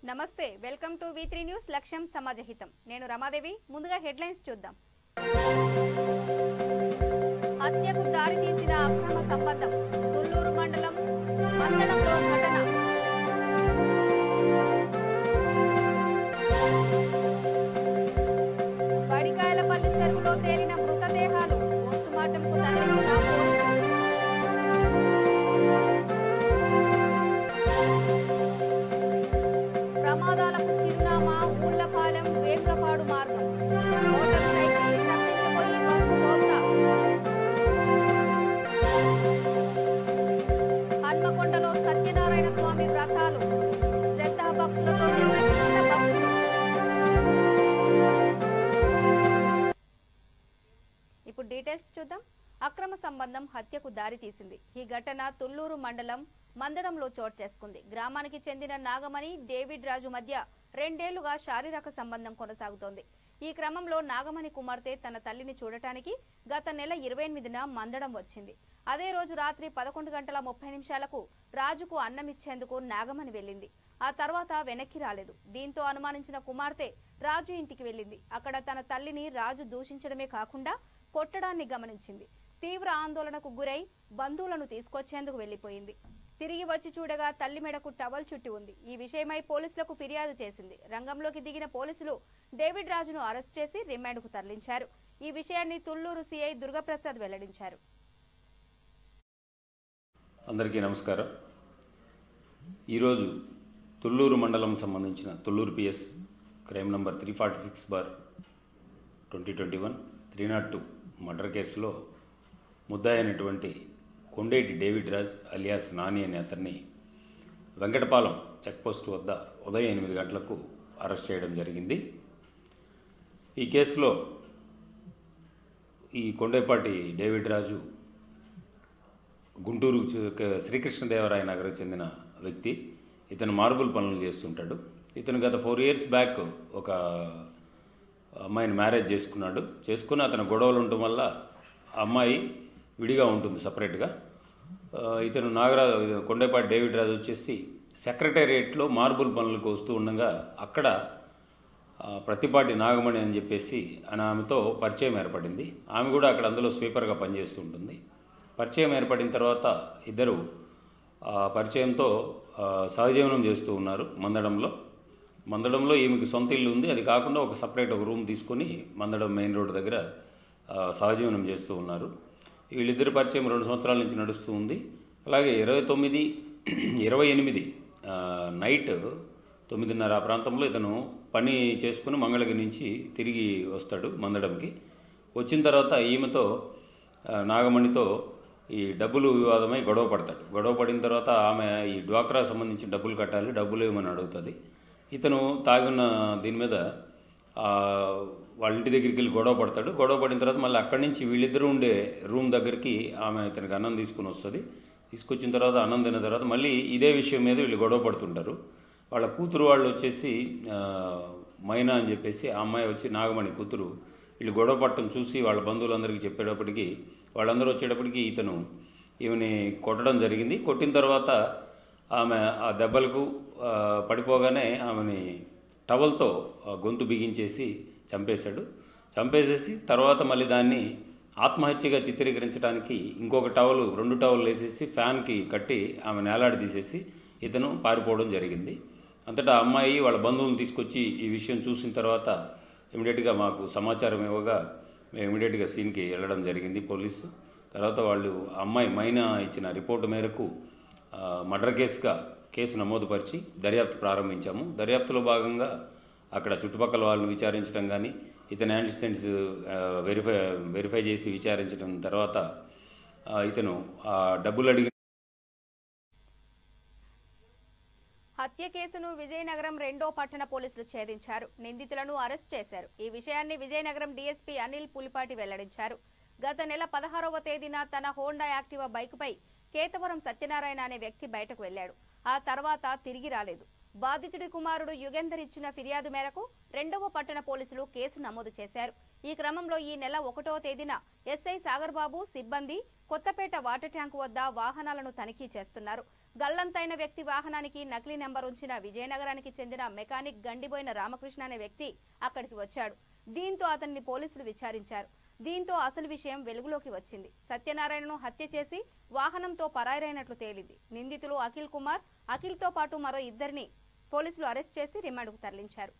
నమస్తే welcome to V3 news లక్ష్యం సమాజహితం నేను రమాదేవి ముందుగా హెడ్లైన్స్ చూద్దాం హత్యకు దారి తీసిన అక్రమ సంబంధం తుళ్లూరు మండలం మందడంలో ఘటన వడికాయలపల్లి చెరువులో తేలిన మృతదేహాలు పోస్టుమార్టంకు తరలించిన పోలీసులు ప్రమాదాలకు చిరునామా ఊళ్లపాలెం వేములపాడు మార్గం మోటార్ సైకిల్ తప్పించిపోయి బస్సు బోల్తా హన్మకొండలో సత్యనారాయణ స్వామి వ్రతాలు శ్రద్ధా భక్తులతో నిర్వహించిన భక్తులు ఇప్పుడు డీటెయిల్స్ చూద్దాం అక్రమ సంబంధం హత్యకు దారి తీసింది ఈ ఘటన తుళ్లూరు మండలం మందడంలో చోటు చేసుకుంది గ్రామానికి చెందిన నాగమణి డేవిడ్ రాజు మధ్య 2 ఏళ్లుగా శారీరక సంబంధం కొనసాగుతోంది ఈ క్రమంలో నాగమణి కుమార్తె తన తల్లిని చూడటానికి గత నెల 28న మందడం వచ్చింది అదే రోజు రాత్రి 11:30 రాజుకు అన్నం ఇచ్చేందుకు నాగమణి వెళ్లింది ఆ తర్వాత వెనక్కి రాలేదు దీంతో అనుమానించిన కుమార్తె రాజు ఇంటికి వెళ్లింది అక్కడ తన తల్లిని రాజు దూషించడమే కాకుండా కొట్టడాన్ని గమనించింది తీవ్ర ఆందోళనకు గురై బంధువులను తీసుకొచ్చేందుకు వెళ్లిపోయింది తిరిగి వచ్చి చూడగా తల్లి మెడకు టవల్ చుట్టి ఉంది ఈ విషయమై పోలీసులకు ఫిర్యాదు చేసింది రంగంలోకి దిగిన పోలీసులు డేవిడ్ రాజును అరెస్ట్ చేసి రిమాండ్కు తరలించారు ఈ విషయాన్ని తుళ్లూరు సిఐ దుర్గప్రసాద్ వెల్లడించారు అందరికీ నమస్కారం ఈరోజు తుళ్లూరు మండలం సంబంధించిన Tulluru PS crime number 346/2021 302 murder కేసులో ముద్దాయి అయినటువంటి కొండేటి డేవిడ్ రాజ్ అలియాస్ నాని అనే అతన్ని వెంకటపాలెం చెక్పోస్ట్ వద్ద ఉదయం 8 గంటలకు అరెస్ట్ చేయడం జరిగింది ఈ కేసులో ఈ కొండేపాటి డేవిడ్ రాజు గుంటూరు శ్రీకృష్ణదేవరాయ నగర్కు చెందిన వ్యక్తి ఇతను మార్బుల్ పనులు చేస్తుంటాడు ఇతను గత 4 years బ్యాక్ ఒక అమ్మాయిని మ్యారేజ్ చేసుకుని అతను గొడవలు ఉండటం వల్ల అమ్మాయి విడిగా ఉంటుంది సపరేట్గా ఇతను కొండేపాటి డేవిడ్ రాజు వచ్చేసి సెక్రటేరియట్లో మార్బుల్ పనులకు వస్తూ ఉండగా అక్కడ ప్రతిపాటి నాగమణి అని చెప్పేసి ఆమెతో పరిచయం ఏర్పడింది ఆమె కూడా అక్కడ అందులో స్వీపర్గా పనిచేస్తూ ఉంటుంది పరిచయం ఏర్పడిన తర్వాత ఇద్దరు పరిచయంతో సహజీవనం చేస్తూ ఉన్నారు మందడంలో ఈమెకి సొంత ఇల్లు ఉంది అది కాకుండా ఒక సపరేట్ ఒక రూమ్ తీసుకొని మందడం మెయిన్ రోడ్ దగ్గర సహజీవనం చేస్తూ ఉన్నారు వీళ్ళిద్దరి పరిచయం 2 సంవత్సరాల నుంచి నడుస్తూ ఉంది అలాగే 28 నైట్ 9:30 ఆ ప్రాంతంలో ఇతను పని చేసుకుని మంగళగిరి నుంచి తిరిగి వస్తాడు మందడంకి వచ్చిన తర్వాత ఈమెతో నాగమణితో ఈ డబ్బులు వివాదమై గొడవ పడిన తర్వాత ఆమె ఈ డ్వాక్రా సంబంధించి డబ్బులు కట్టాలి డబ్బులు ఏమని అడుగుతుంది ఇతను తాగున్న దీని మీద వాళ్ళ ఇంటి దగ్గరికి వెళ్ళి గొడవ పడిన తర్వాత మళ్ళీ అక్కడి నుంచి వీళ్ళిద్దరూ ఉండే రూమ్ దగ్గరికి ఆమె ఇతనికి అన్నం తీసుకుని వస్తుంది తీసుకొచ్చిన తర్వాత అన్నం తిన్న తర్వాత మళ్ళీ ఇదే విషయం మీద వీళ్ళు గొడవ పడుతుంటారు వాళ్ళ కూతురు వాళ్ళు వచ్చేసి మైనా అని చెప్పేసి ఆ అమ్మాయి వచ్చి నాగమణి కూతురు వీళ్ళు గొడవ పడటం చూసి వాళ్ళ బంధువులందరికీ చెప్పేటప్పటికి వాళ్ళందరూ వచ్చేటప్పటికి ఇతను ఈమెని కొట్టడం జరిగింది కొట్టిన తర్వాత ఆమె ఆ దెబ్బలకు పడిపోగానే ఆమెని టవల్తో గొంతు బిగించేసి చంపేసేసి తర్వాత మళ్ళీ దాన్ని ఆత్మహత్యగా చిత్రీకరించడానికి ఇంకొక 2 టవల్ వేసేసి ఫ్యాన్కి కట్టి ఆమె నేలాడి తీసేసి ఇతను పారిపోవడం జరిగింది అంతటా అమ్మాయి వాళ్ళ బంధువులను తీసుకొచ్చి ఈ విషయం చూసిన తర్వాత ఇమీడియట్గా మాకు సమాచారం ఇవ్వగా మేము ఇమీడియట్గా సీన్కి వెళ్ళడం జరిగింది పోలీసు తర్వాత వాళ్ళు అమ్మాయి మైనా ఇచ్చిన రిపోర్టు మేరకు మర్డర్ కేసు నమోదుపరిచి దర్యాప్తు ప్రారంభించాము దర్యాప్తులో భాగంగా అక్కడ చుట్టుపక్కల వాళ్ళని విచారించడం కానీ ఇతని యాంటిసిడెంట్స్ వెరిఫై చేసి విచారించడం తర్వాత ఇతను డబ్బులు అడిగిన హత్య కేసును విజయనగరం 2వ పట్టణ పోలీసులు ఛేదించారు నిందితులను అరెస్ట్ చేశారు ఈ విషయాన్ని విజయనగరం డీఎస్పీ అనిల్ పులిపాటి వెల్లడించారు గత నెల 16వ తేదీన తన హోండా యాక్టివా బైక్పై కేతవరం సత్యనారాయణ అనే వ్యక్తి బయటకు వెళ్లాడు ఆ తర్వాత తిరిగి రాలేదు బాధితుడి కుమారుడు యుగేందర్ ఇచ్చిన ఫిర్యాదు మేరకు 2వ పట్టణ పోలీసులు కేసు నమోదు చేశారు ఈ క్రమంలో ఈ నెల 1వ తేదీన ఎస్ఐ సాగర్ బాబు సిబ్బంది కొత్తపేట వాటర్ ట్యాంకు వద్ద వాహనాలను తనిఖీ చేస్తున్నారు గల్లంతైన వ్యక్తి వాహనానికి నకిలీ నెంబర్ ఉంచిన విజయనగరానికి చెందిన మెకానిక్ గండిబోయిన రామకృష్ణ అనే వ్యక్తి అక్కడికి వచ్చాడు. దీంతో అతన్ని పోలీసులు విచారించారు. దీంతో అసలు విషయం వెలుగులోకి వచ్చింది. సత్యనారాయణను హత్య చేసి వాహనంతో పరారైనట్లు తేలింది. నిందితులు అఖిల్ కుమార్, అఖిల్తో పాటు మరో ఇద్దరిని పోలీసులు అరెస్ట్ చేసి రిమాండ్కు తరలించారు.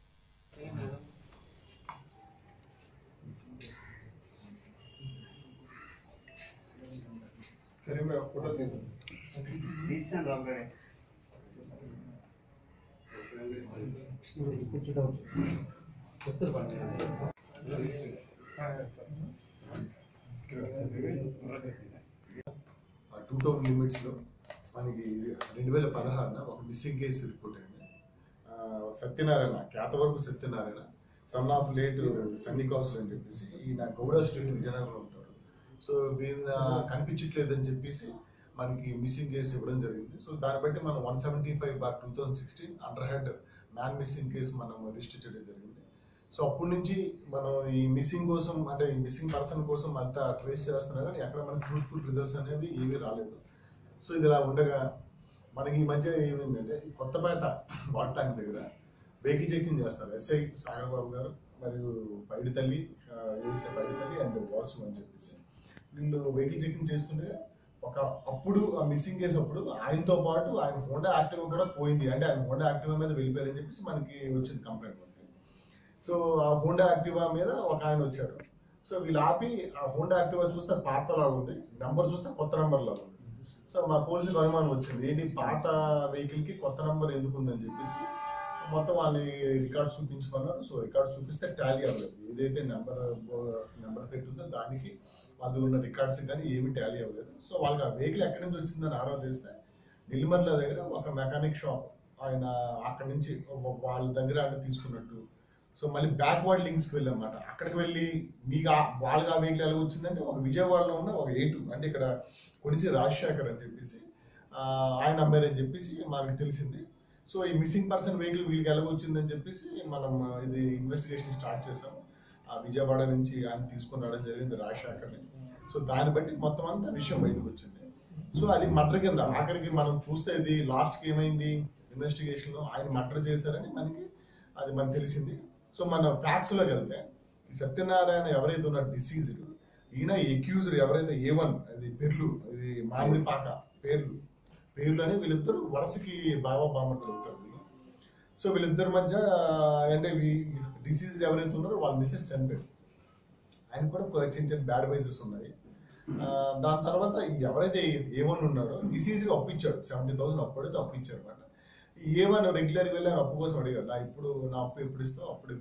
లిమిట్స్ లో మనకి 2016 ఒక మిస్సింగ్ కేసు రిపోర్ట్ అయింది. Satyanarayana, Khyatavarapu Satyanarayana, son of late సన్నీ కౌన్సిల్ అని చెప్పేసి ఈయన గౌడ స్ట్రీట్ విజయనగరంలో ఉంటాడు. సో వీళ్ళ కనిపించట్లేదని చెప్పేసి మనకి మిస్సింగ్ కేసు ఇవ్వడం జరిగింది. సో దాన్ని బట్టి మనం 175/2016 under head man missing case మనం రిజిస్టర్ చేయడం జరిగింది. సో అప్పటి నుంచి మనం ఈ మిస్సింగ్ కోసం, అంటే ఈ మిస్సింగ్ పర్సన్ కోసం అంతా ట్రేస్ చేస్తున్నా కానీ ఎక్కడ మనకి ఫ్రూట్ఫుల్ రిజల్ట్స్ అనేవి ఏమీ రాలేదు. సో ఇది ఇలా ఉండగా మనకి ఈ మధ్య ఏమైందంటే కొత్తపేట వాటర్ ట్యాంక్ దగ్గర వెహికల్ చెకింగ్ చేస్తారు. ఎస్ఐ సాగర్ బాబు గారు మరియు పైడితల్లి, ఏఎస్ఐ పైడితల్లి అండ్ వాసు అని చెప్పేసి వీళ్ళు వెహికల్ చెకింగ్ చేస్తుంటే అప్పుడు ఆ మిస్సింగ్ కేసు అప్పుడు ఆయనతో పాటు ఆయన హోండా యాక్టివా కూడా పోయింది, అంటే ఆయన హోండా యాక్టివా మీద వెళ్ళిపోయారని చెప్పేసి మనకి వచ్చింది కంప్లైంట్. సో ఆ హోండా యాక్టివా మీద ఒక ఆయన వచ్చాడు. సో వీళ్ళు ఆపి ఆ హోండా యాక్టివా చూస్తే పాతలాగా ఉంది, నెంబర్ చూస్తే కొత్త నెంబర్ లాగా ఉంది. సో మా పోలీసులకు అనుమానం వచ్చింది, ఏంటి పాత వెహికల్ కి కొత్త నెంబర్ ఎందుకు ఉందని చెప్పేసి మొత్తం వాళ్ళని రికార్డ్స్ చూపించుకున్నారు. సో రికార్డ్స్ చూపిస్తే టాలీ అవ్వలేదు. ఏదైతే నెంబర్ పెట్టుందో దానికి అది ఉన్న రికార్డ్స్ కానీ ఏమి టాలీ అవ్వలేదు. సో వాళ్ళకి ఆ వెహికల్ ఎక్కడి నుంచి వచ్చిందని ఆరాధిస్తే నిల్మర్ల దగ్గర ఒక మెకానిక్ షాప్ ఆయన అక్కడి నుంచి వాళ్ళ దగ్గర అంటే తీసుకున్నట్టు. సో మళ్ళీ బ్యాక్వర్డ్ లింక్స్కి వెళ్ళామన్నమాట. అక్కడికి వెళ్ళి మీకు వాళ్ళకి ఆ వెహికల్ ఎలా వచ్చిందంటే ఒక విజయవాడలో ఉన్న ఒక A2 అంటే ఇక్కడ కొనిసి రాజశేఖర్ అని చెప్పేసి ఆయన అమ్మారని చెప్పేసి మనకి తెలిసింది. సో ఈ మిస్సింగ్ పర్సన్ వెహికల్ వీళ్ళకి ఎలా వచ్చిందని చెప్పేసి మనం ఇది ఇన్వెస్టిగేషన్ స్టార్ట్ చేసాము. ఆ విజయవాడ నుంచి ఆయన తీసుకుని రావడం జరిగింది రాజశేఖర్ని. సో దాన్ని బట్టి మొత్తం అంతా విషయం బయటకు వచ్చింది. సో అది మర్డర్ కింద ఆఖరికి మనం చూస్తే ఇది లాస్ట్కి ఏమైంది ఇన్వెస్టిగేషన్లో ఆయన మర్డర్ చేశారని అది మనకు తెలిసింది. సో మన ఫ్యాక్ట్స్లోకి వెళ్తే ఈ సత్యనారాయణ ఎవరైతే ఉన్నారో డిసీజ్డ్, ఈయన ఎక్యూజ్డ్ ఎవరైతే A1 అది పెర్లు, ఇది మామిడి పాక పేర్లు అని వీళ్ళిద్దరు వరుసకి బామర్తలు అవుతారు. సో వీళ్ళిద్దరి మధ్య అంటే డిసీజ్డ్ ఎవరైతే ఉన్నారో వాళ్ళ మిస్సెస్ చనిపోయారు. ఆయన కూడా చిన్న బ్యాడ్ వైజెస్ ఉన్నాయి. దాని తర్వాత ఎవరైతే A1 ఉన్నారో డిసీజ్గా అప్పించాడు, 70,000 అప్పుడైతే అప్పించారు అనమాట. A1 రెగ్యులర్గా వెళ్ళి ఆయన అప్పు కోసం అడిగారు, నా అప్పు ఎప్పుడు ఇస్తావు అప్పుడు.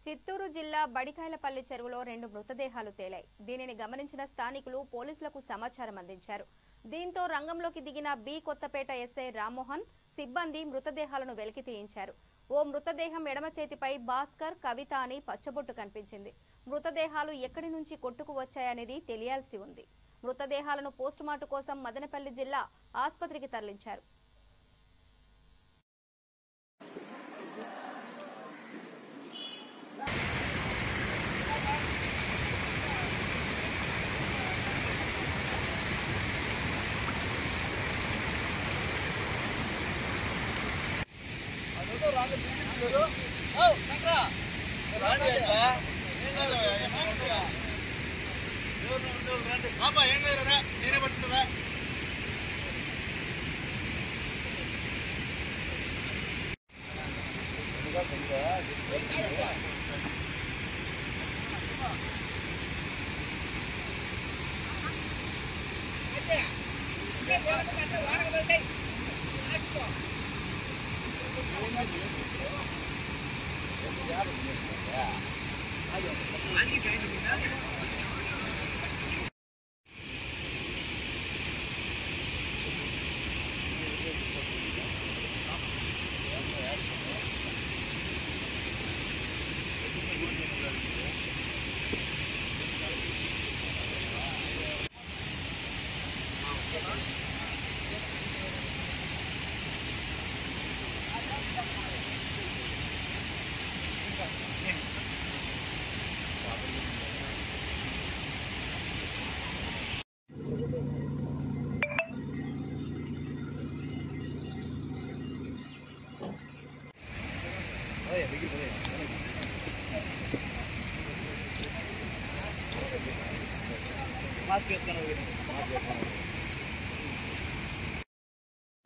చిత్తూరు జిల్లా బడికాయలపల్లి చెరువులో 2 మృతదేహాలు తేలాయి. దీనిని గమనించిన స్థానికులు పోలీసులకు సమాచారం అందించారు. దీంతో రంగంలోకి దిగిన బి కొత్తపేట ఎస్ఐ రామ్మోహన్ సిబ్బంది మృతదేహాలను వెలికి తీయించారు. ఓ మృతదేహం ఎడమ చేతిపై భాస్కర్, కవిత అని పచ్చబొట్టు కనిపించింది. మృతదేహాలు ఎక్కడి నుంచి కొట్టుకు వచ్చాయనేది తెలియాల్సి ఉంది. మృతదేహాలను పోస్టుమార్టం కోసం మదనపల్లి జిల్లా ఆసుపత్రికి తరలించారు. నేనే పట్టుకుంటా.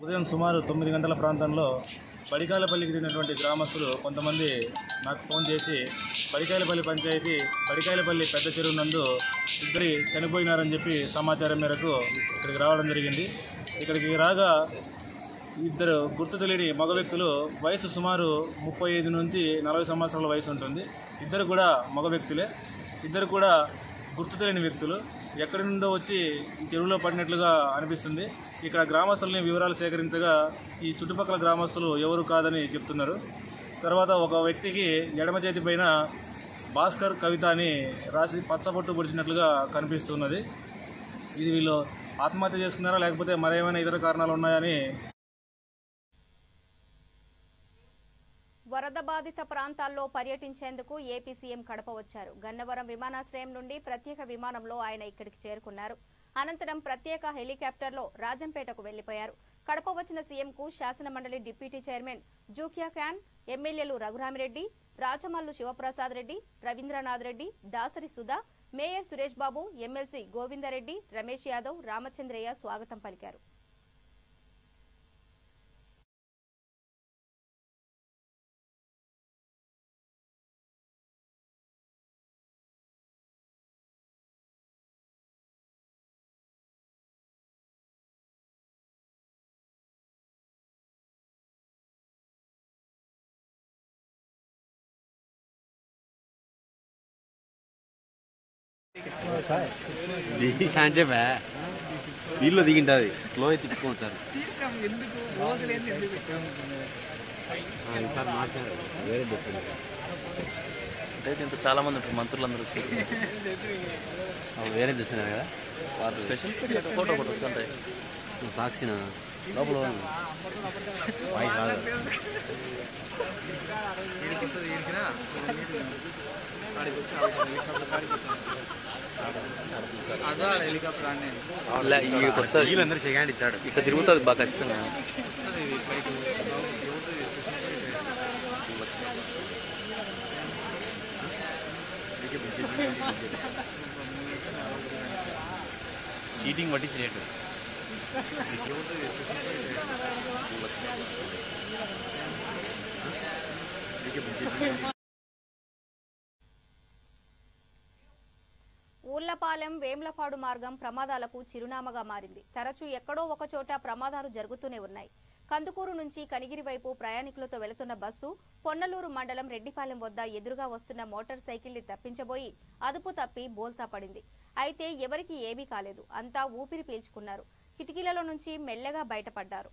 ఉదయం సుమారు 9 గంటల ప్రాంతంలో బడికాయలపల్లికి చెందినటువంటి గ్రామస్తులు కొంతమంది నాకు ఫోన్ చేసి బడికాయలపల్లి పంచాయతీ బడికాయలపల్లి పెద్ద చెరువు నందు ఇద్దరు చనిపోయినారని చెప్పి సమాచారం మేరకు ఇక్కడికి రావడం జరిగింది. ఇక్కడికి రాగా ఇద్దరు గుర్తు తెలియని మగ వ్యక్తులు, వయసు సుమారు 35 నుంచి 40 సంవత్సరాల వయసు ఉంటుంది. ఇద్దరు కూడా మగ వ్యక్తులే. ఇద్దరు కూడా గుర్తు తెలియని వ్యక్తులు ఎక్కడి నుండో వచ్చి ఈ చెరువులో పడినట్లుగా అనిపిస్తుంది. ఇక్కడ గ్రామస్తులని వివరాలు సేకరించగా ఈ చుట్టుపక్కల గ్రామస్తులు ఎవరు కాదని చెప్తున్నారు. తర్వాత ఒక వ్యక్తికి ఎడమ చేతి పైన భాస్కర్ కవిత అని రాసి పచ్చబొట్టు పొడిచినట్లుగా కనిపిస్తున్నది. ఇది వీళ్ళు ఆత్మహత్య చేసుకున్నారా లేకపోతే మరేమైనా ఇతర కారణాలు ఉన్నాయని. వరద బాధిత ప్రాంతాల్లో పర్యటించేందుకు ఏపీ సీఎం కడప వచ్చారు. గన్నవరం విమానాశ్రయం నుండి ప్రత్యేక విమానంలో ఆయన ఇక్కడికి చేరుకున్నారు. అనంతరం ప్రత్యేక హెలికాప్టర్లో రాజంపేటకు వెళ్లిపోయారు. కడప వచ్చిన సీఎంకు శాసనమండలి డిప్యూటీ చైర్మన్ జూకియా ఖాన్, ఎమ్మెల్యేలు రఘురామిరెడ్డి, రాచమల్లు శివప్రసాద్ రెడ్డి, రవీంద్రనాథ్ రెడ్డి, దాసరి సుధా, మేయర్ సురేష్ బాబు, ఎమ్మెల్సీ గోవిందరెడ్డి, రమేష్ యాదవ్, రామచంద్రయ్య స్వాగతం పలికారు. సాంచేపా స్పీడ్లో దిగింటుంది, స్లో అయితే తిప్పుకోవచ్చు సార్. మాట్లాడారు వేరే అంటే దీంతో చాలా మంది ఉంటారు, మంత్రులందరూ వచ్చి వేరే తెచ్చినారు కదా వాళ్ళ స్పెషల్ ఫోటో ఫోటోస్ ఉంటాయి. సాక్షిన లోపల వాయిస్ రాదు. వీళ్ళందరూ సెకండ్ ఇచ్చాడు, ఇక్కడ తిరుగుతుంది బాగా ఖచ్చితంగా. సీటింగ్ పట్టించి రేటు ఊళ్లపాలెం వేమ్లపాడు మార్గం ప్రమాదాలకు చిరునామాగా మారింది. తరచూ ఎక్కడో ఒక చోట ప్రమాదాలు జరుగుతూనే ఉన్నాయి. కందుకూరు నుంచి కనిగిరి వైపు ప్రయాణికులతో వెళుతున్న బస్సు పొన్నలూరు మండలం రెడ్డిపాలెం వద్ద ఎదురుగా వస్తున్న మోటార్ సైకిల్ ని తప్పించబోయి అదుపు తప్పి బోల్తా పడింది. అయితే ఎవరికీ ఏమీ కాలేదు. అంతా ఊపిరి పీల్చుకున్నారు. కిటికీలలో నుంచి మెల్లగా బయటపడ్డారు.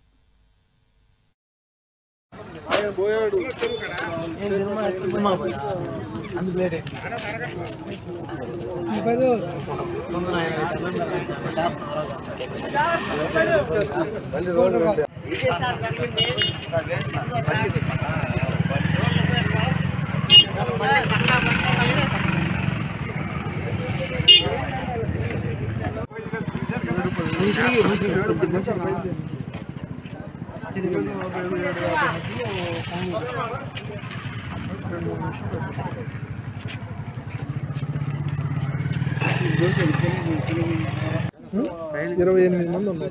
ఇరవై 28 మంది ఉన్నారు.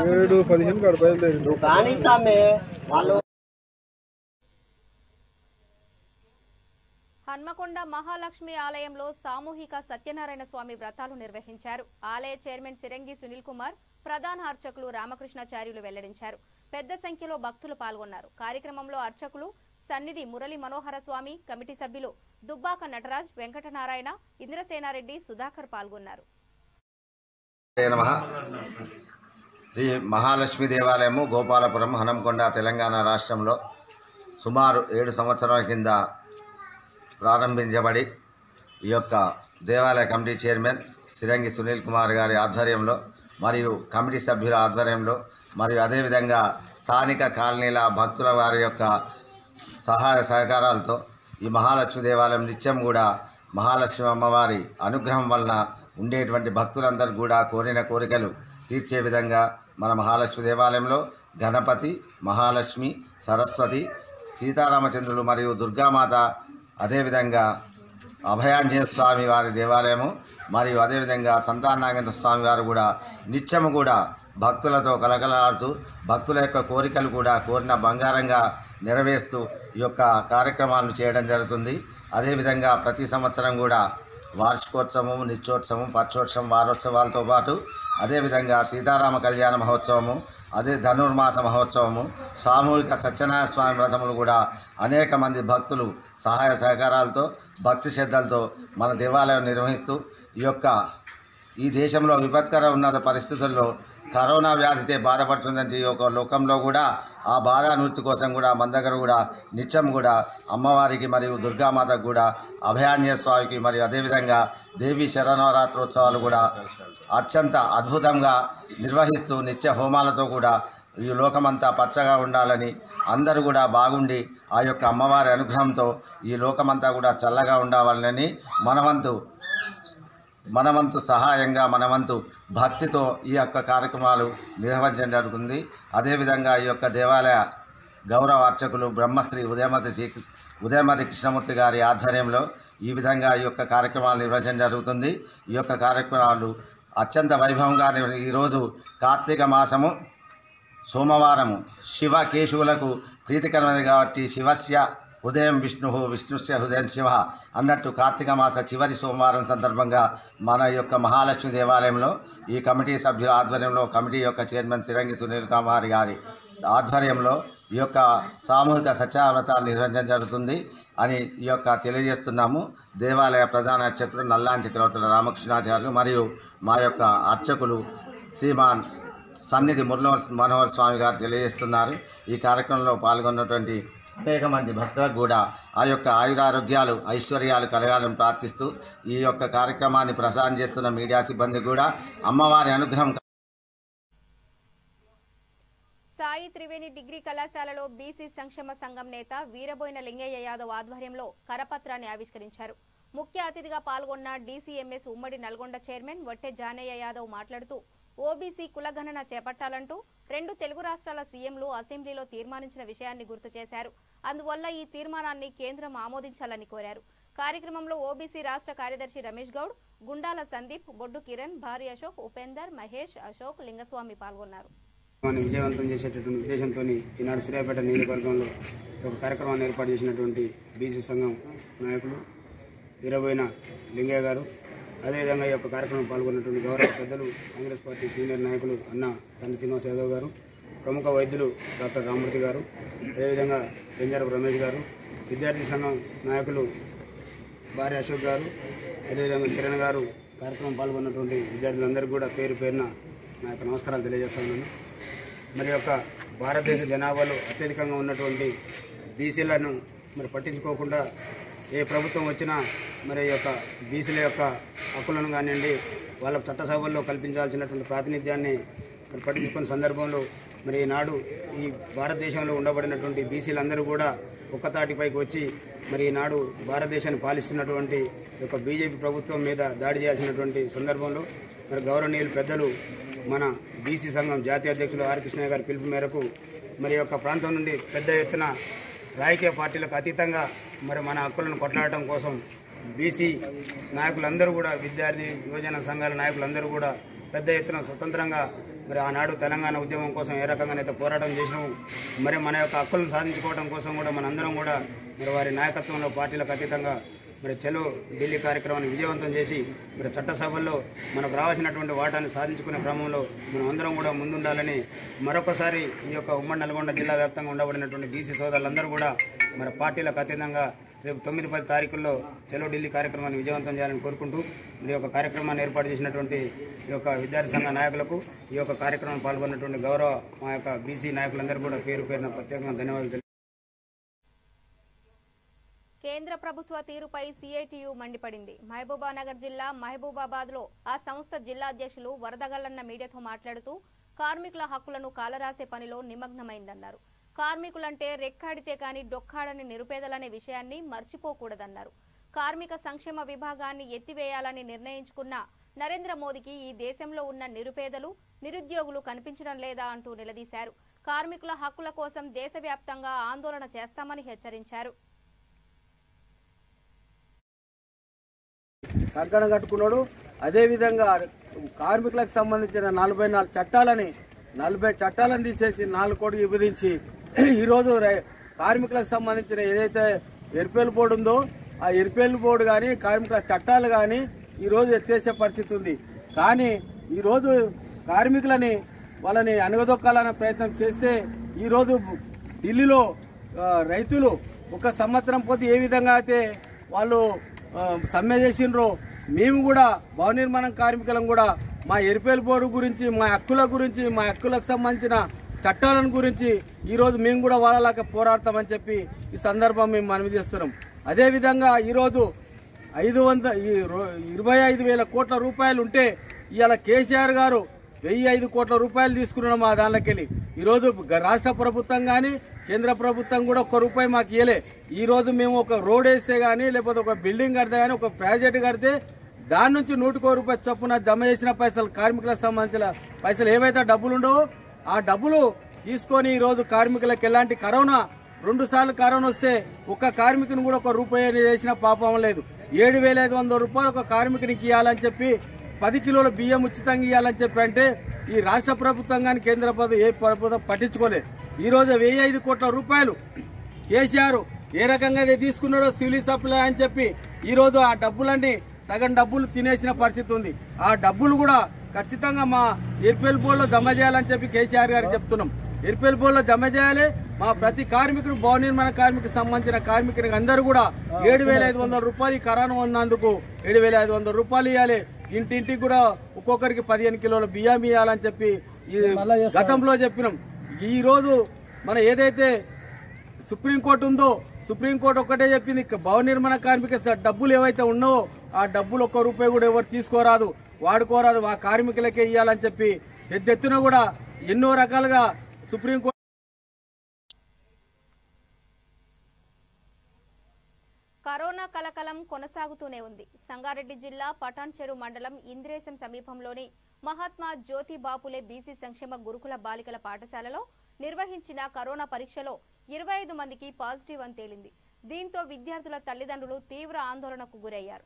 7:15 కాడ బయలుదేరింది. హన్మకొండ మహాలక్ష్మి ఆలయంలో సామూహిక సత్యనారాయణ స్వామి వ్రతాలు నిర్వహించారు. ఆలయ చైర్మన్ సిరంగి సునీల్ కుమార్, ప్రధాన అర్చకులు రామకృష్ణాచార్యులు వెల్లడించారు. పెద్ద సంఖ్యలో భక్తులు పాల్గొన్నారు. కార్యక్రమంలో అర్చకులు సన్నిధి మురళి మనోహర స్వామి, కమిటీ సభ్యులు దుబ్బాక నటరాజ్, వెంకటనారాయణ, ఇంద్రసేనారెడ్డి, సుధాకర్ పాల్గొన్నారు. శ్రీ మహాలక్ష్మి దేవాలయము గోపాలపురం, హన్మకొండ, తెలంగాణ రాష్ట్రంలో సుమారు 7 సంవత్సరాల కింద ప్రారంభించబడి ఈ యొక్క దేవాలయ కమిటీ చైర్మన్ సిరంగి సునీల్ కుమార్ గారి ఆధ్వర్యంలో మరియు కమిటీ సభ్యుల ఆధ్వర్యంలో మరియు అదేవిధంగా స్థానిక కాలనీల భక్తుల వారి యొక్క సహాయ సహకారాలతో ఈ మహాలక్ష్మి దేవాలయం నిత్యం కూడా మహాలక్ష్మి అమ్మవారి అనుగ్రహం వలన ఉండేటువంటి భక్తులందరూ కూడా కోరిన కోరికలు తీర్చే విధంగా మన మహాలక్ష్మి దేవాలయంలో గణపతి, మహాలక్ష్మి, సరస్వతి, సీతారామచంద్రులు మరియు దుర్గామాత, అదేవిధంగా అభయాంజనేయ స్వామి వారి దేవాలయము మరియు అదేవిధంగా సంతానాగేంద్ర స్వామి వారు కూడా నిత్యము కూడా భక్తులతో కలకలాడుతూ భక్తుల యొక్క కోరికలు కూడా కోరిన బంగారంగా నెరవేరుస్తూ ఈ యొక్క కార్యక్రమాలను చేయడం జరుగుతుంది. అదేవిధంగా ప్రతి సంవత్సరం కూడా వార్షికోత్సవం, నిత్యోత్సవం, పక్షోత్సవం, వారోత్సవాలతో పాటు అదేవిధంగా సీతారామ కళ్యాణ మహోత్సవము, అదే ధనుర్మాస మహోత్సవము, సామూహిక సత్యనారాయణ స్వామి వ్రతములు కూడా అనేక మంది భక్తులు సహాయ సహకారాలతో భక్తి శ్రద్ధలతో మన దేవాలయం నిర్వహిస్తూ ఈ దేశంలో విపత్కర ఉన్న పరిస్థితుల్లో కరోనా వ్యాధితే బాధపడుతుందంటే ఈ యొక్క లోకంలో కూడా ఆ బాధ నివృత్తి కోసం కూడా మన దగ్గర కూడా నిత్యం కూడా అమ్మవారికి మరియు దుర్గామాతకు కూడా అభయాంజనేయ స్వామికి మరియు అదేవిధంగా దేవి శరణవరాత్రోత్సవాలు కూడా అత్యంత అద్భుతంగా నిర్వహిస్తూ నిత్య హోమాలతో కూడా ఈ లోకమంతా పచ్చగా ఉండాలని, అందరూ కూడా బాగుండి ఆ యొక్క అమ్మవారి అనుగ్రహంతో ఈ లోకమంతా కూడా చల్లగా ఉండాలని మనవంతు సహాయంగా మనవంతు భక్తితో ఈ యొక్క కార్యక్రమాలు నిర్వహించడం జరుగుతుంది. అదేవిధంగా ఈ యొక్క దేవాలయ గౌరవ అర్చకులు బ్రహ్మశ్రీ ఉదయమతి కృష్ణమూర్తి గారి ఆధ్వర్యంలో ఈ విధంగా ఈ యొక్క కార్యక్రమాలు నిర్వహించడం జరుగుతుంది. ఈ యొక్క కార్యక్రమాలు అత్యంత వైభవంగా ఈరోజు కార్తీక మాసము సోమవారము శివ కేశవులకు ప్రీతికరమైనది కాబట్టి శివస్య ఉదయం విష్ణు, విష్ణుస్య హృదయం శివ అన్నట్టు కార్తీక మాస చివరి సోమవారం సందర్భంగా మన యొక్క మహాలక్ష్మి దేవాలయంలో ఈ కమిటీ సభ్యుల ఆధ్వర్యంలో కమిటీ యొక్క చైర్మన్ సిరంగి సునీల్ కుమార్ గారి ఆధ్వర్యంలో ఈ యొక్క సామూహిక సత్యావ్రతాలు నిర్వహించడం జరుగుతుంది అని ఈ యొక్క తెలియజేస్తున్నాము. దేవాలయ ప్రధాన అర్చకులు నల్లాన్ చక్రవర్తుల రామకృష్ణాచార్యులు మరియు మా యొక్క అర్చకులు శ్రీమాన్ సన్నిధి మనోహర్ స్వామి గారు తెలియజేస్తున్నారు. ఈ కార్యక్రమంలో పాల్గొన్నటువంటి అనేక మంది భక్తులకు కూడా ఆ యొక్క ఆయురారోగ్యాలు, ఐశ్వర్యాలు కలగాలని ప్రార్థిస్తూ ఈ యొక్క కార్యక్రమాన్ని ప్రసారం చేస్తున్న మీడియా సిబ్బంది కూడా అమ్మవారి అనుగ్రహం. సాయి త్రివేణి డిగ్రీ కళాశాలలో బీసీ సంక్షేమ సంఘం నేత వీరబోయిన లింగయ్య యాదవ్ ఆధ్వర్యంలో కరపత్రాన్ని ఆవిష్కరించారు. ముఖ్య అతిథిగా పాల్గొన్న డీసీఎంఎస్ ఉమ్మడి నల్గొండ చైర్మన్ వట్టె జానయ్య యాదవ్ మాట్లాడుతూ ఓబీసీ కులగణన చేపట్టాలంటూ 2 తెలుగు రాష్ట్రాల సీఎంలు అసెంబ్లీలో తీర్మానించిన విషయాన్ని గుర్తు చేశారు. అందువల్ల ఈ తీర్మానాన్ని కేంద్రం ఆమోదించాలని కోరారు. కార్యక్రమంలో ఓబీసీ రాష్ట్ర కార్యదర్శి రమేష్ గౌడ్, గుండాల సందీప్, బొడ్డు కిరణ్, భారీ అశోక్, ఉపేందర్, మహేష్, అశోక్, లింగస్వామి పాల్గొన్నారు. విజయవంతం చేసేటటువంటి ఉద్దేశంతో ఈనాడు సూర్యాపేట నియోజకవర్గంలో ఒక కార్యక్రమాన్ని ఏర్పాటు చేసినటువంటి బీసీ సంఘం నాయకులు వీరబోయిన లింగయ్య గారు, అదేవిధంగా ఈ యొక్క కార్యక్రమం పాల్గొన్నటువంటి గౌరవ పెద్దలు కాంగ్రెస్ పార్టీ సీనియర్ నాయకులు అన్న తండ్రి శ్రీనివాస్ యాదవ్ గారు, ప్రముఖ వైద్యులు డాక్టర్ రామమూర్తి గారు, అదేవిధంగా పెంజారపు రమేష్ గారు, విద్యార్థి సంఘం నాయకులు భారీ అశోక్ గారు, అదేవిధంగా కిరణ్ గారు, కార్యక్రమం పాల్గొన్నటువంటి విద్యార్థులందరికీ కూడా పేరు పేరున నా యొక్క నమస్కారాలు తెలియజేస్తున్నాను. మరి యొక్క భారతదేశ జనాభాలో అత్యధికంగా ఉన్నటువంటి బీసీలను మరి పట్టించుకోకుండా ఏ ప్రభుత్వం వచ్చినా మరి యొక్క బీసీల యొక్క హక్కులను కానివ్వండి, వాళ్ళకు చట్టసభల్లో కల్పించాల్సినటువంటి ప్రాతినిధ్యాన్ని మరి పట్టించుకున్న సందర్భంలో మరి ఈనాడు ఈ భారతదేశంలో ఉండబడినటువంటి బీసీలందరూ కూడా ఒక్కతాటిపైకి వచ్చి మరి ఈనాడు భారతదేశాన్ని పాలిస్తున్నటువంటి యొక్క బీజేపీ ప్రభుత్వం మీద దాడి చేయాల్సినటువంటి సందర్భంలో మరి గౌరవనీయులు పెద్దలు మన బీసీ సంఘం జాతీయ అధ్యక్షులు ఆర్ కృష్ణయ్య గారి పిలుపు మేరకు మరి యొక్క ప్రాంతం నుండి పెద్ద ఎత్తున రాజకీయ పార్టీలకు అతీతంగా మరి మన హక్కులను కొట్లాడటం కోసం బీసీ నాయకులందరూ కూడా, విద్యార్థి యువజన సంఘాల నాయకులందరూ కూడా పెద్ద ఎత్తున స్వతంత్రంగా మరి ఆనాడు తెలంగాణ ఉద్యమం కోసం ఏ రకంగానైతే పోరాటం చేసినాము, మరి మన యొక్క హక్కులను సాధించుకోవడం కోసం కూడా మనందరం కూడా మరి వారి నాయకత్వంలో పార్టీలకు అతీతంగా మరి చలో ఢిల్లీ కార్యక్రమాన్ని విజయవంతం చేసి మరి చట్టసభల్లో మనకు రావాల్సినటువంటి వాటాన్ని సాధించుకునే క్రమంలో మనం అందరం కూడా ముందుండాలని మరొకసారి ఈ యొక్క ఉమ్మడి నల్గొండ జిల్లా వ్యాప్తంగా ఉండబడినటువంటి బీసీ సోదరులందరూ కూడా మరి పార్టీలకు అతీతంగా రేపు 9-10 తారీఖుల్లో చలో ఢిల్లీ కార్యక్రమాన్ని విజయవంతం చేయాలని కోరుకుంటూ ఈ యొక్క కార్యక్రమాన్ని ఏర్పాటు చేసినటువంటి ఈ యొక్క విద్యార్థి సంఘ నాయకులకు, ఈ యొక్క కార్యక్రమం పాల్గొన్నటువంటి గౌరవ మా యొక్క బీసీ నాయకులందరూ కూడా పేరు పేరున ప్రత్యేకంగా ధన్యవాదాలు. కేంద్ర ప్రభుత్వ తీరుపై సిఐటియు మండిపడింది. మహబూబానగర్ జిల్లా మహబూబాబాద్లో ఆ సంస్థ జిల్లా అధ్యక్షులు వరదగల్లన్న మీడియాతో మాట్లాడుతూ కార్మికుల హక్కులను కాలరాసే పనిలో నిమగ్నమైందన్నారు. కార్మికులంటే రెక్కాడితే కాని డొక్కాడని నిరుపేదలనే విషయాన్ని మర్చిపోకూడదన్నారు. కార్మిక సంక్షేమ విభాగాన్ని ఎత్తివేయాలని నిర్ణయించుకున్న నరేంద్ర మోదీకి ఈ దేశంలో ఉన్న నిరుపేదలు, నిరుద్యోగులు కనిపించడం లేదా అంటూ నిలదీశారు. కార్మికుల హక్కుల కోసం దేశవ్యాప్తంగా ఆందోళన చేస్తామని హెచ్చరించారు. కంకణం కట్టుకున్నాడు. అదేవిధంగా కార్మికులకు సంబంధించిన 40 చట్టాలను తీసేసి 4 కోట్లు విభజించి ఈరోజు కార్మికులకు సంబంధించిన ఏదైతే ఎర్పేల్ బోర్డు ఉందో ఆ ఎర్పేల్ బోర్డు కానీ కార్మికుల చట్టాలు కానీ ఈరోజు ఎత్తేసే పరిస్థితి ఉంది. కానీ ఈరోజు కార్మికులని వాళ్ళని అణగదొక్కాలనే ప్రయత్నం చేస్తే ఈరోజు ఢిల్లీలో రైతులు 1 సంవత్సరం పోతే ఏ విధంగా అయితే వాళ్ళు సమ్మె చేసిండ్రో మేము కూడా భవన నిర్మాణ కార్మికులను కూడా మా ఎర్పేల్ బోర్డు గురించి మా హక్కులకు సంబంధించిన చట్టాలను గురించి ఈరోజు మేము కూడా వాళ్ళలాగా పోరాడతామని చెప్పి ఈ సందర్భం మేము మనవి చేస్తున్నాం. అదేవిధంగా ఈరోజు 25,000 కోట్ల రూపాయలు ఉంటే ఇవాళ కేసీఆర్ గారు 1,005 కోట్ల రూపాయలు తీసుకున్నాం మా దానిలోకెళ్ళి. ఈరోజు రాష్ట్ర ప్రభుత్వం కానీ కేంద్ర ప్రభుత్వం కూడా ₹1 మాకు ఇవ్వలే. ఈరోజు మేము ఒక రోడ్ వేస్తే కానీ లేకపోతే ఒక బిల్డింగ్ కడితే కానీ ఒక ప్రాజెక్ట్ కడితే దాని నుంచి ₹100 చొప్పున జమ చేసిన పైసలు కార్మికులకు సంబంధించిన పైసలు ఏవైతే డబ్బులు ఉండవో ఆ డబ్బులు తీసుకొని ఈరోజు కార్మికులకు ఎలాంటి 2 సార్లు కరోనా వస్తే ఒక్క కార్మికుని కూడా ₹1 చేసిన పాపం లేదు. 7,500 రూపాయలు ఒక కార్మికునికి ఇవ్వాలని చెప్పి 10 కిలోల బియ్యం ఉచితంగా ఇవ్వాలని చెప్పి అంటే ఈ రాష్ట్ర ప్రభుత్వం కానీ కేంద్ర ప్రభుత్వం ఏ ప్రభుత్వం పట్టించుకోలేదు. ఈరోజు 1,005 కోట్ల రూపాయలు కేసీఆర్ ఏ రకంగా తీసుకున్నాడో సివిల్ సప్లై అని చెప్పి ఈరోజు ఆ డబ్బులన్నీ సగం డబ్బులు తినేసిన పరిస్థితి ఉంది. ఆ డబ్బులు కూడా ఖచ్చితంగా మా ఎర్పేల్ బోర్డులో జమ చేయాలని చెప్పి కేసీఆర్ గారికి చెప్తున్నాం. ఎర్పేల్ బోర్డులో జమ చేయాలి. మా ప్రతి కార్మికుడు భవన నిర్మాణ కార్మికులకు సంబంధించిన కార్మికునికి అందరూ కూడా 7,500 రూపాయలు కరోనా ఉన్నందుకు 7,500 రూపాయలు ఇవ్వాలి. ఇంటింటికి కూడా ఒక్కొక్కరికి 15 కిలోల బియ్యం ఇవ్వాలని చెప్పి గతంలో చెప్పినాం. ఈ రోజు మన ఏదైతే సుప్రీంకోర్టు ఉందో సుప్రీంకోర్టు ఒక్కటే చెప్పింది భవన నిర్మాణ కార్మిక డబ్బులు ఏవైతే ఉన్నావో ఆ డబ్బులు ₹1 కూడా ఎవరు తీసుకోరాదు వాడుకోరాదు ఆ కార్మికులకే ఇవ్వాలని చెప్పి ఎత్తెత్తున కూడా ఎన్నో రకాలుగా సుప్రీంకోర్టు. కరోనా కలకలం కొనసాగుతూనే ఉంది. సంగారెడ్డి జిల్లా పటాన్చెరు మండలం ఇంద్రేశం సమీపంలోని మహాత్మా జ్యోతి బాపులే బీసీ సంక్షేమ గురుకుల బాలికల పాఠశాలలో నిర్వహించిన కరోనా పరీక్షలో 25 మందికి పాజిటివ్ అని తేలింది. దీంతో విద్యార్థుల తల్లిదండ్రులు తీవ్ర ఆందోళనకు గురయ్యారు.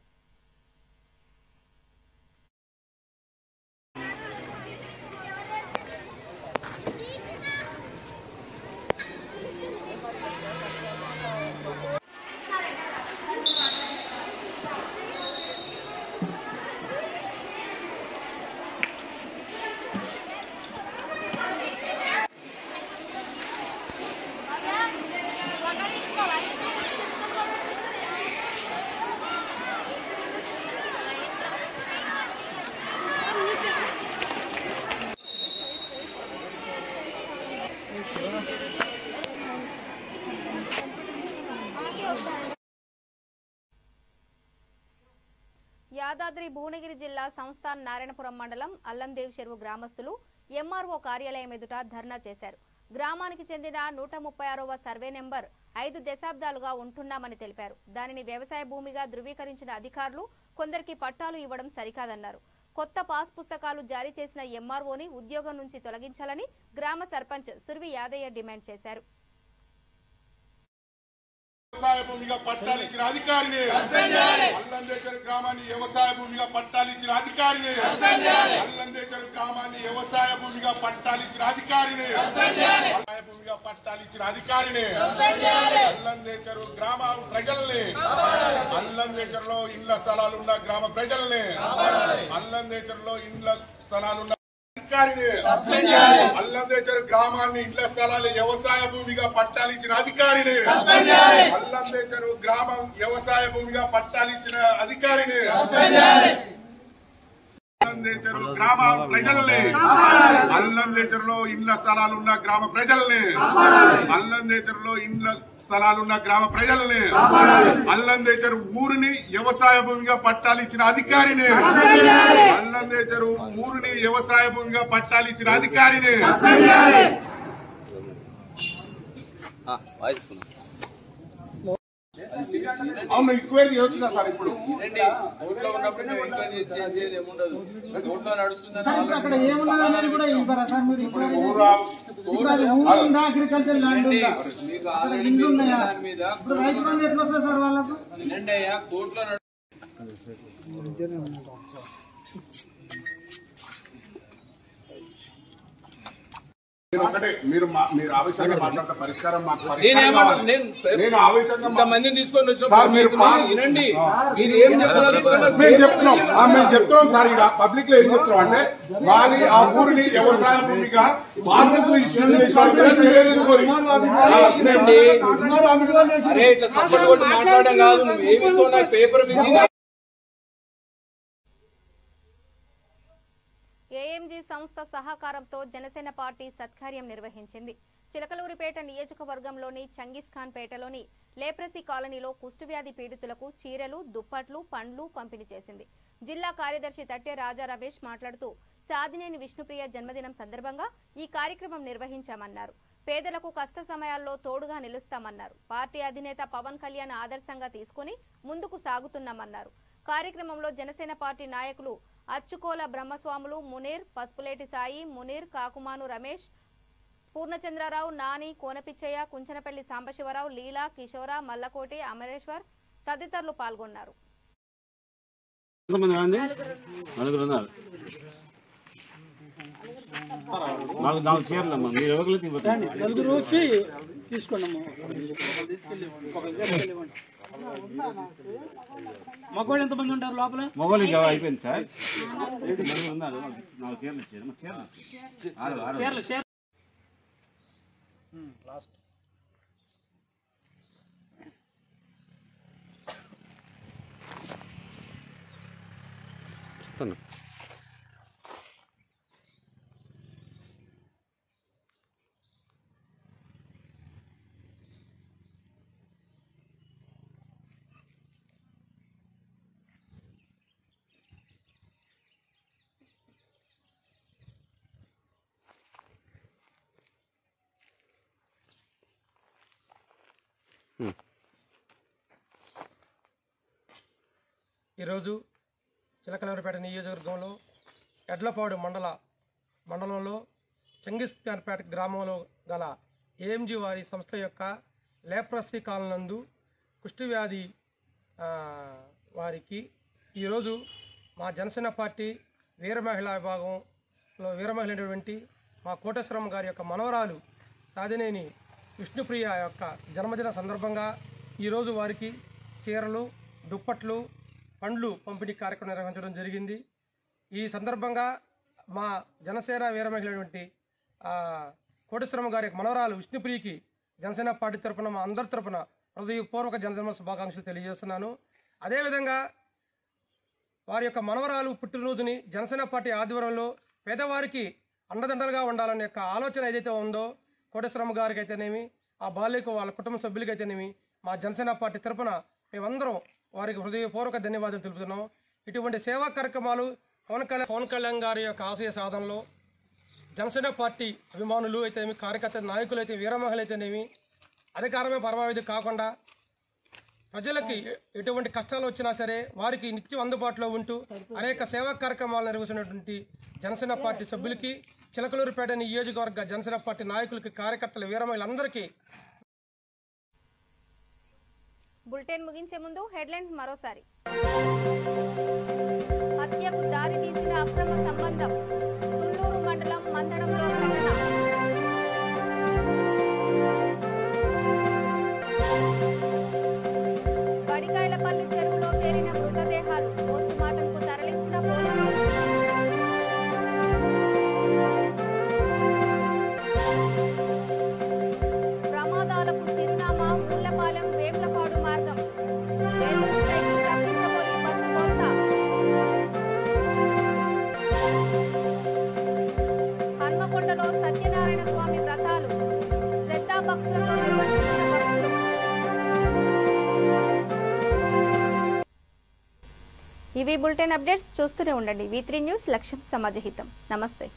యాదాద్రి భువనగిరి జిల్లా సంస్థాన్ నారాయణపురం మండలం అల్లందేవ్ చెరువు గ్రామస్తులు ఎంఆర్ఓ కార్యాలయం ఎదుట ధర్నా చేశారు. గ్రామానికి చెందిన 136వ సర్వే నెంబర్ 5 దశాబ్దాలుగా ఉంటున్నామని తెలిపారు. దానిని వ్యవసాయ భూమిగా ధృవీకరించిన అధికారులు కొందరికి పట్టాలు ఇవ్వడం సరికాదన్నారు. కొత్త పాస్ పుస్తకాలు జారీ చేసిన ఎంఆర్ఓని ఉద్యోగం నుంచి తొలగించాలని గ్రామ సర్పంచ్ సుర్వి యాదయ్య డిమాండ్ చేశారు. వ్యవసాయ భూమిగా పట్టాలు ఇచ్చిన అధికారిని అల్లందేచరు గ్రామాన్ని వ్యవసాయ భూమిగా పట్టాలు ఇచ్చిన అధికారిని అల్లందేచరు గ్రామాన్ని వ్యవసాయ భూమిగా పట్టాలు ఇచ్చిన అధికారిని వ్యవసాయ భూమిగా పట్టాలు ఇచ్చిన అధికారిని అల్లందేచరు గ్రామ ప్రజల్ని అల్లందేచరులో ఇండ్ల స్థలాలున్న గ్రామ ప్రజల్ని అల్లందేచరులో ఇండ్ల స్థలాలున్న అల్లందేచరు గ్రామాన్ని ఇండ్ల స్థలాలు వ్యవసాయ భూమిగా పట్టాలు ఇచ్చిన అధికారిని అల్లందేచరు గ్రామం వ్యవసాయ భూమిగా పట్టాలు ఇచ్చిన అధికారిని అల్లందేచరు గ్రామ ప్రజల్ని అల్లందేచరులో ఇండ్ల స్థలాలున్న గ్రామ ప్రజల్ని అల్లందేచరులో ఇండ్ల స్థలాలున్న గ్రామ ప్రజల్ని అల్లందేచరు ఊరిని వ్యవసాయ భూమిగా పట్టాలు ఇచ్చిన అధికారిని అల్లందేచరు ఊరిని వ్యవసాయ భూమిగా పట్టాలు ఇచ్చిన అధికారిని అవును ఎంక్వైరీ చేయొచ్చు కదా సార్ ఇప్పుడు అక్కడ ఏమున్నది అనేది కూడా ఇవ్వరా సార్ మీరు అగ్రికల్చర్ ల్యాండ్ ఉందా ఇల్లు ఉన్నాయా ఇప్పుడు రైతు బంధు ఎట్లా వస్తుంది సార్ వాళ్ళకు ఒకటే మీరు ఆవేశంగా మాట్లాడే పరిష్కారం నేను ఆవేశంగా మందిని తీసుకొని వినండి మీరు ఏం మేము చెప్తున్నాం సార్ ఇక పబ్లిక్ లో ఏం చెప్తున్నాం అంటే మాది ఆ ఊరిని వ్యవసాయ భూమిగా మాట్లాడడం కాదు నువ్వు ఏమితో పేపర్ మీద ఏఎంజీ సంస్థ సహకారంతో జనసేన పార్టీ సత్కార్యం నిర్వహించింది. చిలకలూరిపేట నియోజకవర్గంలోని చంగీస్ ఖాన్ పేటలోని లేప్రసీ కాలనీలో కుష్ఠవ్యాధి పీడితులకు చీరలు, దుప్పట్లు, పండ్లు పంపిణీ చేసింది. జిల్లా కార్యదర్శి తట్టె రాజా రమేష్ మాట్లాడుతూ సాదినేని విష్ణుప్రియ జన్మదినం సందర్భంగా ఈ కార్యక్రమం నిర్వహించామన్నారు. పేదలకు కష్ట సమయాల్లో తోడుగా నిలుస్తామన్నారు. పార్టీ అధినేత పవన్ కళ్యాణ్ ఆదర్శంగా తీసుకుని ముందుకు సాగుతున్నామన్నారు. కార్యక్రమంలో జనసేన పార్టీ నాయకులు అచ్చుకోల బ్రహ్మస్వాములు, మునీర్, పసుపులేటి సాయి, మునీర్, కాకుమాను రమేష్, పూర్ణచంద్రరావు, నాని, కోనపిచ్చయ్య, కుంచనపల్లి సాంబశివరావు, లీలా, కిషోర, మల్లకోటి, అమరేశ్వర్ తదితరులు పాల్గొన్నారు. మగవాళ్ళు ఎంతమంది ఉంటారు లోపల? మగవాళ్ళు అయిపోయింది సార్. ఉన్నారు 4 చీరలు ఇచ్చారు. లాస్ట్ ఈరోజు చిలకలూరిపేట నియోజకవర్గంలో ఎడ్లపాడు మండలంలో చంగీస్ ఖాన్ పేట గ్రామంలో గల ఏఎంజీ వారి సంస్థ యొక్క లేప్రసీ కాలనీ నందు కుష్ఠవ్యాధి వారికి ఈరోజు మా జనసేన పార్టీ వీర మహిళా విభాగంలో వీరమహిళ అయినటువంటి మా కోటేశ్వరమ్మ గారి యొక్క మనవరాలు సాదినేని విష్ణుప్రియ యొక్క జన్మదిన సందర్భంగా ఈరోజు వారికి చీరలు, దుప్పట్లు, పండ్లు పంపిణీ కార్యక్రమం నిర్వహించడం జరిగింది. ఈ సందర్భంగా మా జనసేన వీరమహిళటువంటి కోటేశ్వరమ్మ గారి మనవరాలు విష్ణుప్రియకి జనసేన పార్టీ తరఫున మా అందరి తరఫున హృదయపూర్వక జన్మదిన శుభాకాంక్షలు తెలియజేస్తున్నాను. అదేవిధంగా వారి యొక్క మనవరాలు పుట్టినరోజుని జనసేన పార్టీ ఆధ్వర్యంలో పేదవారికి అండదండలుగా ఉండాలనే యొక్క ఆలోచన ఏదైతే ఉందో కోటేశ్వరమ్మ గారికి అయితేనేమి, ఆ బాల్యకు వాళ్ళ కుటుంబ సభ్యులకి అయితేనేమి మా జనసేన పార్టీ తరఫున మేమందరం వారికి హృదయపూర్వక ధన్యవాదాలు తెలుపుతున్నాం. ఇటువంటి సేవా కార్యక్రమాలు పవన్ కళ్యాణ్ గారి యొక్క ఆశయ సాధనలో జనసేన పార్టీ అభిమానులు అయితేనేమి, కార్యకర్త నాయకులు అయితే, వీరమహిళలు అయితేనేమి అధికారమే పరమావధి కాకుండా ప్రజలకి ఎటువంటి కష్టాలు వచ్చినా సరే వారికి నిత్యం అందుబాటులో ఉంటూ అనేక సేవా కార్యక్రమాలు నిర్వహిస్తున్నటువంటి జనసేన పార్టీ సభ్యులకి, చిలకలూరిపేట నియోజకవర్గ జనసేన పార్టీ నాయకులకి, కార్యకర్తల వీరమహిళలందరికీ. బులెటిన్ ముగించే ముందు హెడ్లైన్స్ మరోసారి. హత్యకు దారి తీసిన అక్రమ సంబంధం, తుళ్లూరు మండలం మందడంలో ఘటన. బడికాయలపల్లి చెరువులో తేలిన మృతదేహాలు, పోస్టుమార్టంకు తరలించిన పోలీసులు. ప్రమాదాలకు చిరునామా మూలపాలెం వేములపాడు మార్గం. వేలూరు సైకిల్ తప్పించబోయి బస్సు కోల్తా. హన్మకొండలో సత్యనారాయణ స్వామి వ్రతాలు, శ్రద్ధాభక్తులతో నిర్వహించిన భక్తులు. ఇవి బులెటిన్ అప్డేట్స్. చూస్తూనే ఉండండి V3 న్యూస్. లక్ష్యం సమాజహితం. నమస్తే.